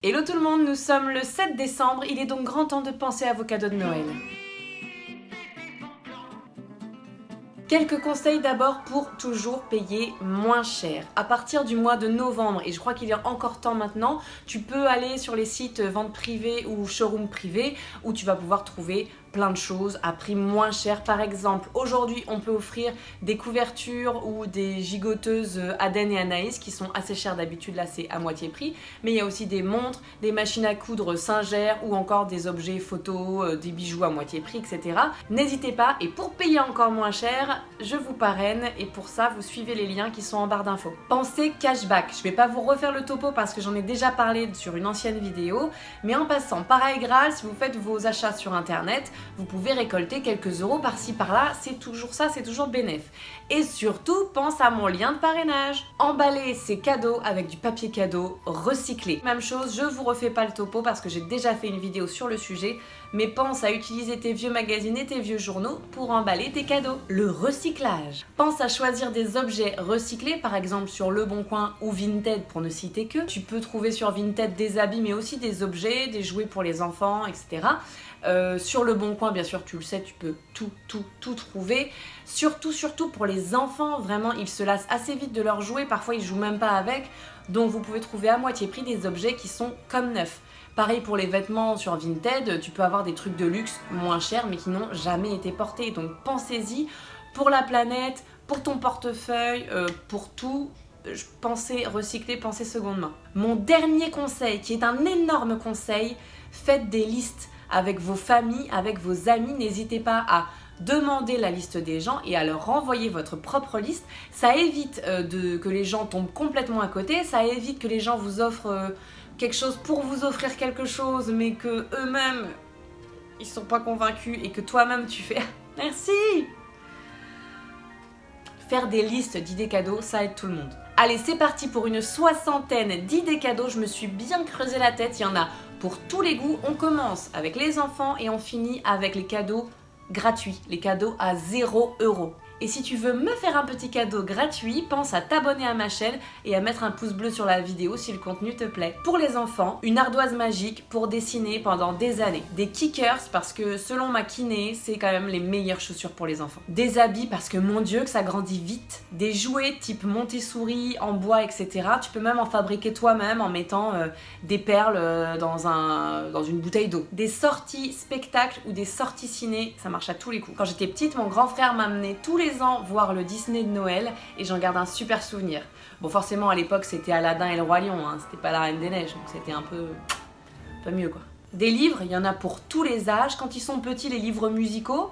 Hello tout le monde, nous sommes le 7 décembre, il est donc grand temps de penser à vos cadeaux de Noël. Quelques conseils d'abord pour toujours payer moins cher. À partir du mois de novembre, et je crois qu'il y a encore temps maintenant, tu peux aller sur les sites vente privée ou showroom privé où tu vas pouvoir trouver plein de choses à prix moins cher. Par exemple, aujourd'hui, on peut offrir des couvertures ou des gigoteuses Aden et Anaïs qui sont assez chères d'habitude, là c'est à moitié prix. Mais il y a aussi des montres, des machines à coudre Singer ou encore des objets photos, des bijoux à moitié prix, etc. N'hésitez pas, et pour payer encore moins cher, je vous parraine et pour ça, vous suivez les liens qui sont en barre d'infos. Pensez cashback. Je vais pas vous refaire le topo parce que j'en ai déjà parlé sur une ancienne vidéo, mais en passant, pareil Graal, si vous faites vos achats sur internet, vous pouvez récolter quelques euros par-ci par-là, c'est toujours ça, c'est toujours bénéf. Et surtout, pense à mon lien de parrainage. Emballer ces cadeaux avec du papier cadeau recyclé. Même chose, je vous refais pas le topo parce que j'ai déjà fait une vidéo sur le sujet, mais pense à utiliser tes vieux magazines et tes vieux journaux pour emballer tes cadeaux. Le recyclage. Pense à choisir des objets recyclés, par exemple sur Le Bon Coin ou Vinted pour ne citer que. Tu peux trouver sur Vinted des habits mais aussi des objets, des jouets pour les enfants, etc. Sur Le Bon Coin, bien sûr, tu le sais, tu peux tout trouver. Surtout pour les enfants, vraiment, ils se lassent assez vite de leurs jouets, parfois ils jouent même pas avec, donc vous pouvez trouver à moitié prix des objets qui sont comme neufs. Pareil pour les vêtements sur Vinted, tu peux avoir des trucs de luxe moins chers mais qui n'ont jamais été portés, donc pensez-y pour la planète, pour ton portefeuille, pour tout. Pensez recycler, pensez seconde main. Mon dernier conseil, qui est un énorme conseil, faites des listes avec vos familles, avec vos amis. N'hésitez pas à demander la liste des gens et à leur renvoyer votre propre liste. Ça évite que les gens tombent complètement à côté, ça évite que les gens vous offrent quelque chose pour vous offrir quelque chose, mais que eux-mêmes ils sont pas convaincus et que toi-même tu fais merci. Faire des listes d'idées cadeaux, ça aide tout le monde. Allez, c'est parti pour une 60aine d'idées cadeaux. Je me suis bien creusé la tête, il y en a pour tous les goûts. On commence avec les enfants et on finit avec les cadeaux gratuits, les cadeaux à 0 €. Et si tu veux me faire un petit cadeau gratuit, pense à t'abonner à ma chaîne et à mettre un pouce bleu sur la vidéo si le contenu te plaît. Pour les enfants, une ardoise magique pour dessiner pendant des années. Des kickers parce que selon ma kiné, c'est quand même les meilleures chaussures pour les enfants. Des habits parce que mon Dieu que ça grandit vite. Des jouets type Montessori, en bois, etc. Tu peux même en fabriquer toi-même en mettant des perles dans une bouteille d'eau. Des sorties spectacles ou des sorties ciné, ça marche à tous les coups. Quand j'étais petite, mon grand frère m'amenait tous les ans voir le Disney de Noël et j'en garde un super souvenir. Bon, forcément à l'époque c'était Aladdin et le Roi Lion, hein, c'était pas la Reine des Neiges, donc c'était un peu mieux quoi. Des livres, il y en a pour tous les âges. Quand ils sont petits, les livres musicaux,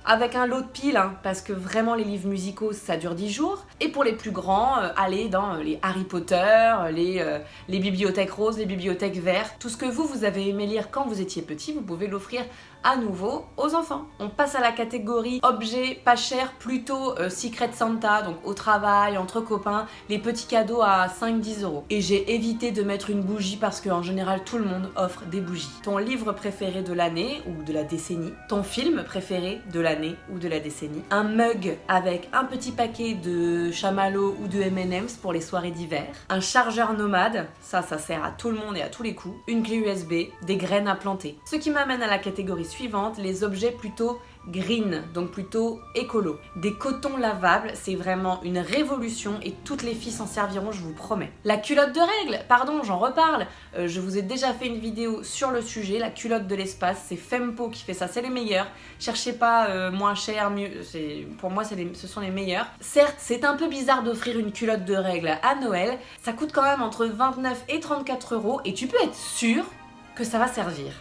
avec un lot de piles, hein, parce que vraiment les livres musicaux ça dure 10 jours. Et pour les plus grands, allez dans les Harry Potter, les bibliothèques roses, les bibliothèques vertes. Tout ce que vous avez aimé lire quand vous étiez petit, vous pouvez l'offrir à nouveau aux enfants. On passe à la catégorie objets pas chers, plutôt Secret Santa, donc au travail, entre copains, les petits cadeaux à 5-10 €. Et j'ai évité de mettre une bougie parce qu'en général tout le monde offre des bougies. Ton livre préféré de l'année ou de la décennie, ton film préféré de l'année ou de la décennie, un mug avec un petit paquet de chamallows ou de M&M's pour les soirées d'hiver, un chargeur nomade, ça sert à tout le monde et à tous les coups, une clé USB, des graines à planter. Ce qui m'amène à la catégorie suivante, les objets plutôt green, donc plutôt écolo. Des cotons lavables, c'est vraiment une révolution et toutes les filles s'en serviront, je vous promets. La culotte de règles, pardon, j'en reparle. Je vous ai déjà fait une vidéo sur le sujet, la culotte de l'espace, c'est Fempo qui fait ça, c'est les meilleurs. Cherchez pas moins cher, mieux, pour moi ce sont les meilleurs. Certes, c'est un peu bizarre d'offrir une culotte de règles à Noël, ça coûte quand même entre 29 et 34 € et tu peux être sûr que ça va servir.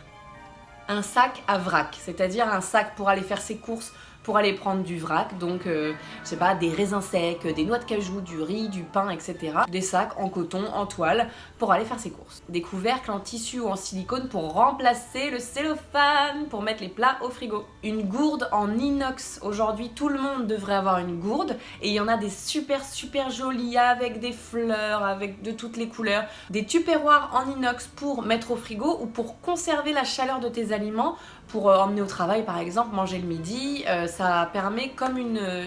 Un sac à vrac, c'est-à-dire un sac pour aller faire ses courses, pour aller prendre du vrac, donc je sais pas, des raisins secs, des noix de cajou, du riz, du pain, etc. Des sacs en coton, en toile, pour aller faire ses courses. Des couvercles en tissu ou en silicone pour remplacer le cellophane, pour mettre les plats au frigo. Une gourde en inox, aujourd'hui tout le monde devrait avoir une gourde, et il y en a des super jolies, avec des fleurs, avec de toutes les couleurs. Des tupperwares en inox pour mettre au frigo ou pour conserver la chaleur de tes aliments, pour emmener au travail par exemple, manger le midi. ça permet comme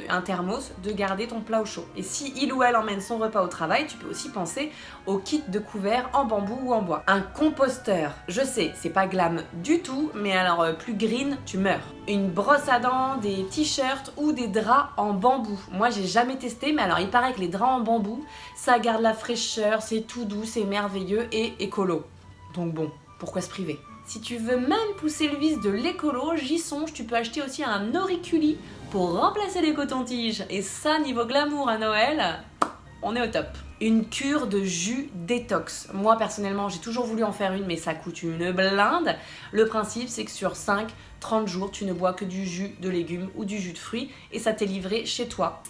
un thermos de garder ton plat au chaud. Et si il ou elle emmène son repas au travail, tu peux aussi penser au kit de couverts en bambou ou en bois. Un composteur, je sais, c'est pas glam du tout, mais alors plus green, tu meurs. Une brosse à dents, des t-shirts ou des draps en bambou. Moi j'ai jamais testé, mais alors il paraît que les draps en bambou, ça garde la fraîcheur, c'est tout doux, c'est merveilleux et écolo. Donc bon, pourquoi se priver? Si tu veux même pousser le vice de l'écolo, j'y songe, tu peux acheter aussi un auriculi pour remplacer les cotons-tiges. Et ça, niveau glamour à Noël, on est au top. Une cure de jus détox. Moi personnellement, j'ai toujours voulu en faire une, mais ça coûte une blinde. Le principe, c'est que sur 5-30 jours, tu ne bois que du jus de légumes ou du jus de fruits et ça t'est livré chez toi.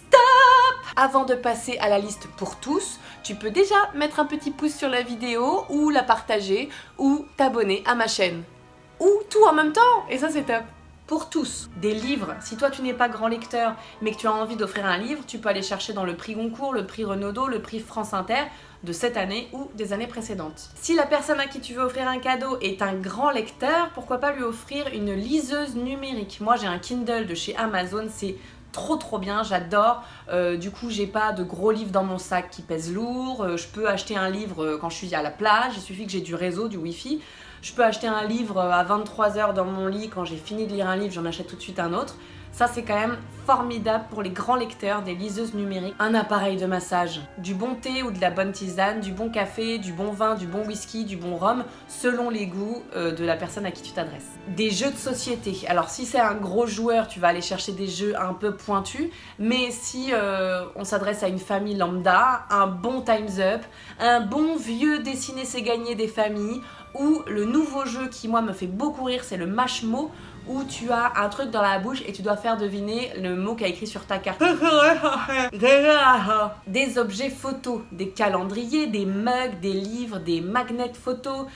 Avant de passer à la liste pour tous, tu peux déjà mettre un petit pouce sur la vidéo ou la partager ou t'abonner à ma chaîne. Ou tout en même temps, et ça c'est top. Pour tous, des livres. Si toi tu n'es pas grand lecteur mais que tu as envie d'offrir un livre, tu peux aller chercher dans le prix Goncourt, le prix Renaudot, le prix France Inter de cette année ou des années précédentes. Si la personne à qui tu veux offrir un cadeau est un grand lecteur, pourquoi pas lui offrir une liseuse numérique. Moi j'ai un Kindle de chez Amazon, c'est trop bien, j'adore. Du coup, j'ai pas de gros livres dans mon sac qui pèsent lourd. Je peux acheter un livre quand je suis à la plage, il suffit que j'ai du réseau, du wifi. Je peux acheter un livre à 23h dans mon lit, quand j'ai fini de lire un livre, j'en achète tout de suite un autre. Ça, c'est quand même formidable pour les grands lecteurs, des liseuses numériques. Un appareil de massage, du bon thé ou de la bonne tisane, du bon café, du bon vin, du bon whisky, du bon rhum, selon les goûts de la personne à qui tu t'adresses. Des jeux de société. Alors, si c'est un gros joueur, tu vas aller chercher des jeux un peu pointus. Mais si on s'adresse à une famille lambda, un bon Time's Up, un bon vieux dessiner c'est gagner des familles, ou le nouveau jeu qui, moi, me fait beaucoup rire, c'est le Mashmo, où tu as un truc dans la bouche et tu dois faire deviner le mot qu'il y a écrit sur ta carte. Des objets photos, des calendriers, des mugs, des livres, des magnets photos.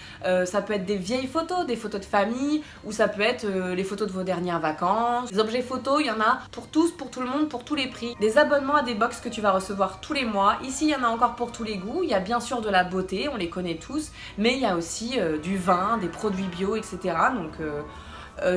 Ça peut être des vieilles photos, des photos de famille, ou ça peut être les photos de vos dernières vacances. Des objets photos, il y en a pour tous, pour tout le monde, pour tous les prix. Des abonnements à des box que tu vas recevoir tous les mois. Ici, il y en a encore pour tous les goûts. Il y a bien sûr de la beauté, on les connaît tous, mais il y a aussi du vin, des produits bio, etc. Donc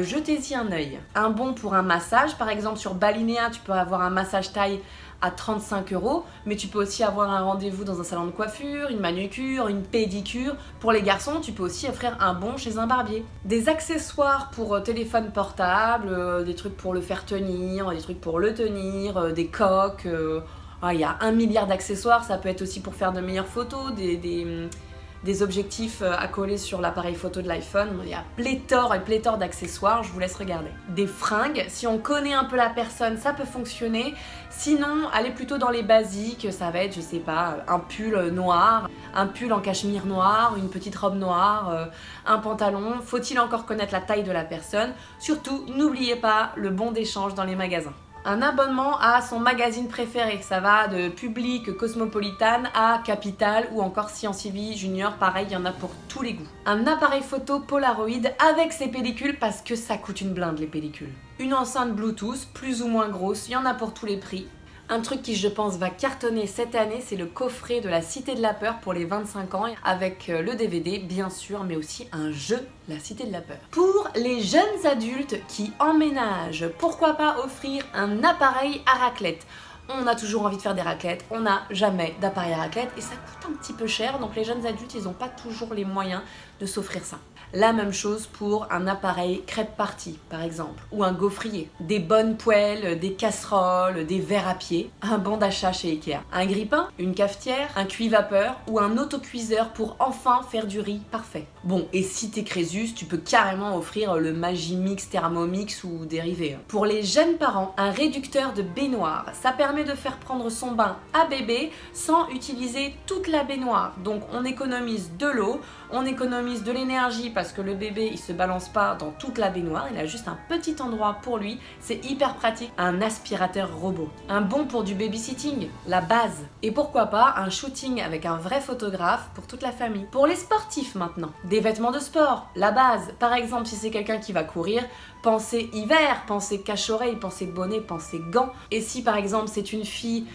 jetez-y un œil. Un bon pour un massage, par exemple sur Balinéa, tu peux avoir un massage thaï à 35 €, mais tu peux aussi avoir un rendez-vous dans un salon de coiffure, une manucure, une pédicure. Pour les garçons, tu peux aussi offrir un bon chez un barbier. Des accessoires pour téléphone portable, des trucs pour le faire tenir, des trucs pour le tenir, des coques. Il y a 1 milliard d'accessoires, ça peut être aussi pour faire de meilleures photos, des objectifs à coller sur l'appareil photo de l'iPhone. Il y a pléthore et pléthore d'accessoires, je vous laisse regarder. Des fringues, si on connaît un peu la personne, ça peut fonctionner. Sinon, allez plutôt dans les basiques, ça va être, je sais pas, un pull noir, un pull en cachemire noir, une petite robe noire, un pantalon. Faut-il encore connaître la taille de la personne? Surtout, n'oubliez pas le bon d'échange dans les magasins. Un abonnement à son magazine préféré, ça va de Public, Cosmopolitan à Capital ou encore Science Vie Junior, pareil, il y en a pour tous les goûts. Un appareil photo Polaroid avec ses pellicules parce que ça coûte une blinde les pellicules. Une enceinte Bluetooth, plus ou moins grosse, il y en a pour tous les prix. Un truc qui, je pense, va cartonner cette année, c'est le coffret de la Cité de la Peur pour les 25 ans, avec le DVD, bien sûr, mais aussi un jeu, la Cité de la Peur. Pour les jeunes adultes qui emménagent, pourquoi pas offrir un appareil à raclette? On a toujours envie de faire des raclettes, on n'a jamais d'appareil à raclette et ça coûte un petit peu cher, donc les jeunes adultes, ils n'ont pas toujours les moyens de s'offrir ça. La même chose pour un appareil crêpe party, par exemple, ou un gaufrier. Des bonnes poêles, des casseroles, des verres à pied, un bon d'achat chez Ikea. Un grille-pain, une cafetière, un cuit-vapeur ou un autocuiseur pour enfin faire du riz parfait. Bon, et si t'es Crésus, tu peux carrément offrir le Magimix, Thermomix ou dérivé. Pour les jeunes parents, un réducteur de baignoire. Ça permet de faire prendre son bain à bébé sans utiliser toute la baignoire. Donc on économise de l'eau, on économise de l'énergie parce que le bébé il se balance pas dans toute la baignoire, il a juste un petit endroit pour lui, c'est hyper pratique. Un aspirateur robot, un bon pour du babysitting, la base. Et pourquoi pas un shooting avec un vrai photographe pour toute la famille. Pour les sportifs maintenant, des vêtements de sport, la base. Par exemple si c'est quelqu'un qui va courir, pensez hiver, pensez cache-oreille, pensez bonnet, pensez gants. Et si par exemple c'est c'est une fille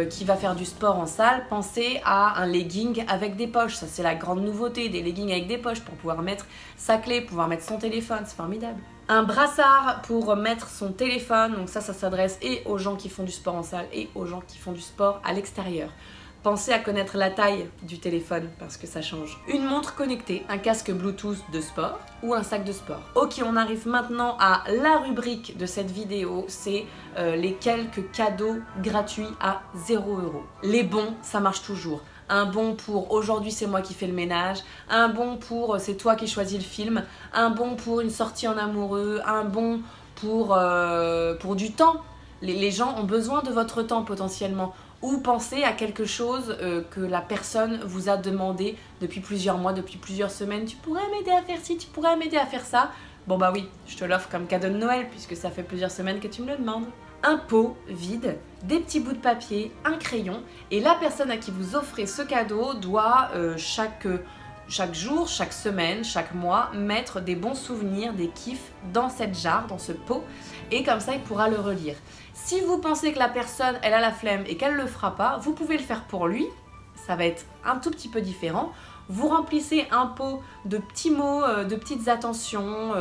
qui va faire du sport en salle, pensez à un legging avec des poches. Ça, c'est la grande nouveauté, des leggings avec des poches pour pouvoir mettre sa clé, pouvoir mettre son téléphone, c'est formidable. Un brassard pour mettre son téléphone, donc ça s'adresse et aux gens qui font du sport en salle et aux gens qui font du sport à l'extérieur. Pensez à connaître la taille du téléphone parce que ça change. Une montre connectée, un casque Bluetooth de sport ou un sac de sport. Ok, on arrive maintenant à la rubrique de cette vidéo, c'est les quelques cadeaux gratuits à 0 €. Les bons, ça marche toujours. Un bon pour aujourd'hui c'est moi qui fais le ménage, un bon pour c'est toi qui choisis le film, un bon pour une sortie en amoureux, un bon pour du temps. Les gens ont besoin de votre temps potentiellement. Ou pensez à quelque chose que la personne vous a demandé depuis plusieurs mois, depuis plusieurs semaines. Tu pourrais m'aider à faire ci, tu pourrais m'aider à faire ça. Bon bah oui, je te l'offre comme cadeau de Noël puisque ça fait plusieurs semaines que tu me le demandes. Un pot vide, des petits bouts de papier, un crayon et la personne à qui vous offrez ce cadeau doit chaque jour, chaque semaine, chaque mois mettre des bons souvenirs, des kiffs dans cette jarre, dans ce pot et comme ça il pourra le relire. Si vous pensez que la personne elle a la flemme et qu'elle ne le fera pas, vous pouvez le faire pour lui, ça va être un tout petit peu différent. Vous remplissez un pot de petits mots, de petites attentions,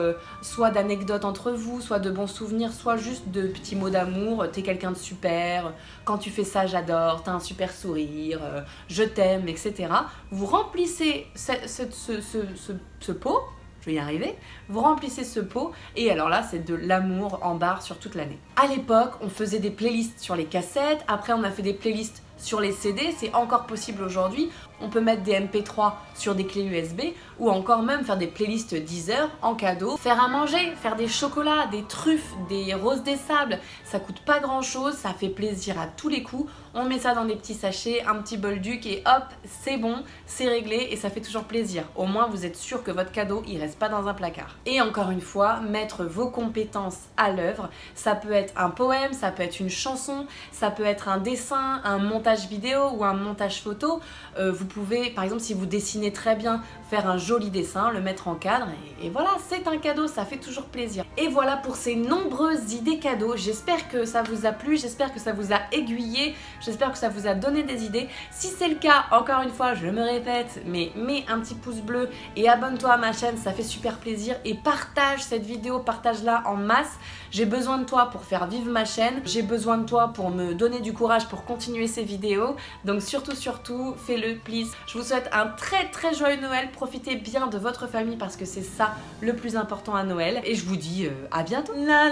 soit d'anecdotes entre vous, soit de bons souvenirs, soit juste de petits mots d'amour. T'es quelqu'un de super, quand tu fais ça j'adore, t'as un super sourire, je t'aime, etc. Vous remplissez ce pot, je vais y arriver, vous remplissez ce pot et alors là c'est de l'amour en barre sur toute l'année. À l'époque on faisait des playlists sur les cassettes, après on a fait des playlists sur les CD, c'est encore possible aujourd'hui. On peut mettre des MP3 sur des clés USB ou encore même faire des playlists Deezer en cadeau. Faire à manger, faire des chocolats, des truffes, des roses des sables, ça coûte pas grand chose, ça fait plaisir à tous les coups. On met ça dans des petits sachets, un petit bol duc et hop, c'est bon, c'est réglé et ça fait toujours plaisir. Au moins vous êtes sûr que votre cadeau il reste pas dans un placard. Et encore une fois, mettre vos compétences à l'œuvre, ça peut être un poème, ça peut être une chanson, ça peut être un dessin, un montage vidéo ou un montage photo. Vous pouvez, par exemple, si vous dessinez très bien, faire un joli dessin, le mettre en cadre et voilà, c'est un cadeau, ça fait toujours plaisir. Et voilà pour ces nombreuses idées cadeaux. J'espère que ça vous a plu, j'espère que ça vous a aiguillé, j'espère que ça vous a donné des idées. Si c'est le cas, encore une fois, je me répète, mais mets un petit pouce bleu et abonne-toi à ma chaîne, ça fait super plaisir et partage cette vidéo, partage-la en masse. J'ai besoin de toi pour faire vivre ma chaîne, j'ai besoin de toi pour me donner du courage pour continuer ces vidéos. Donc surtout, fais-le, please. Je vous souhaite un très joyeux Noël, profitez bien de votre famille parce que c'est ça le plus important à Noël. Et je vous dis à bientôt. La